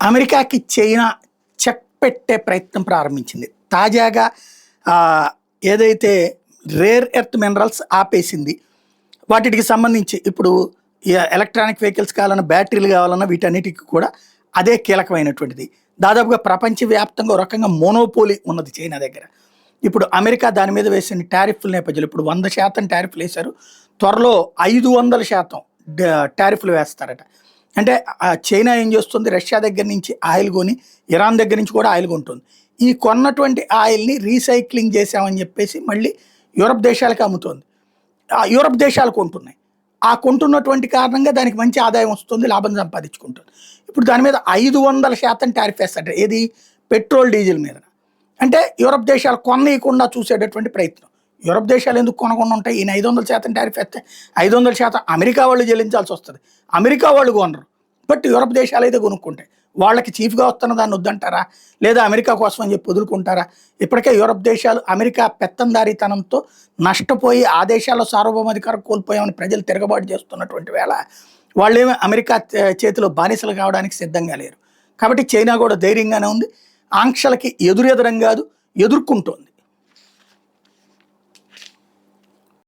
అమెరికాకి China check పెట్టే ప్రయత్నం ప్రారంభించింది. తాజాగా ఏదైతే రేర్ ఎర్త్ మినరల్స్ ఆపేసింది. వాటికి సంబంధించి ఇప్పుడు ఎలక్ట్రానిక్ వెహికల్స్ కావాలన్నా, బ్యాటరీలు కావాలన్నా వీటన్నిటికి కూడా అదే కీలకమైనటువంటిది. దాదాపుగా ప్రపంచవ్యాప్తంగా ఒక రకంగా మోనోపోలీ ఉన్నది చైనా దగ్గర. ఇప్పుడు అమెరికా దాని మీద వేసిన టారిఫ్ల నేపథ్యంలో ఇప్పుడు 100% టారిఫ్లు వేశారు. త్వరలో 500% టారిఫ్లు వేస్తారట. అంటే చైనా ఏం చేస్తుంది, రష్యా దగ్గర నుంచి ఆయిల్ కొని ఇరాన్ దగ్గర నుంచి కూడా ఆయిల్ కొంటుంది. ఈ కొన్నటువంటి ఆయిల్ని రీసైక్లింగ్ చేసామని చెప్పేసి మళ్ళీ యూరప్ దేశాలకు అమ్ముతోంది. యూరప్ దేశాలు కొంటున్నాయి. ఆ కొంటున్నటువంటి కారణంగా దానికి మంచి ఆదాయం వస్తుంది, లాభం సంపాదించుకుంటుంది. ఇప్పుడు దాని మీద 500% టారిఫ్ వేస్తారట. ఏది? పెట్రోల్ డీజిల్ మీద. అంటే యూరప్ దేశాలు కొననీయకుండా చూసేటటువంటి ప్రయత్నం. యూరప్ దేశాలు ఎందుకు కొనకుండా ఉంటాయి? ఈయన 500% టారిఫ్ వేస్తే 500% అమెరికా వాళ్ళు చెల్లించాల్సి వస్తుంది. అమెరికా వాళ్ళు కొనరు, బట్ యూరప్ దేశాలు అయితే కొనుక్కుంటాయి. వాళ్ళకి చీఫ్గా వస్తున్న దాన్ని వద్దంటారా, లేదా అమెరికా కోసం అని చెప్పి వదులుకుంటారా? ఇప్పటికే యూరప్ దేశాలు అమెరికా పెత్తందారీతనంతో నష్టపోయి ఆ దేశాల్లో సార్వభౌమాధికారం కోల్పోయామని ప్రజలు తిరగబాటు చేస్తున్నటువంటి వేళ వాళ్ళేమీ అమెరికా చేతిలో బానిసలు కావడానికి సిద్ధంగా లేరు. కాబట్టి చైనా కూడా ధైర్యంగానే ఉంది. ఆంక్షలకి ఎదురెదరం కాదు, ఎదుర్కొంటోంది.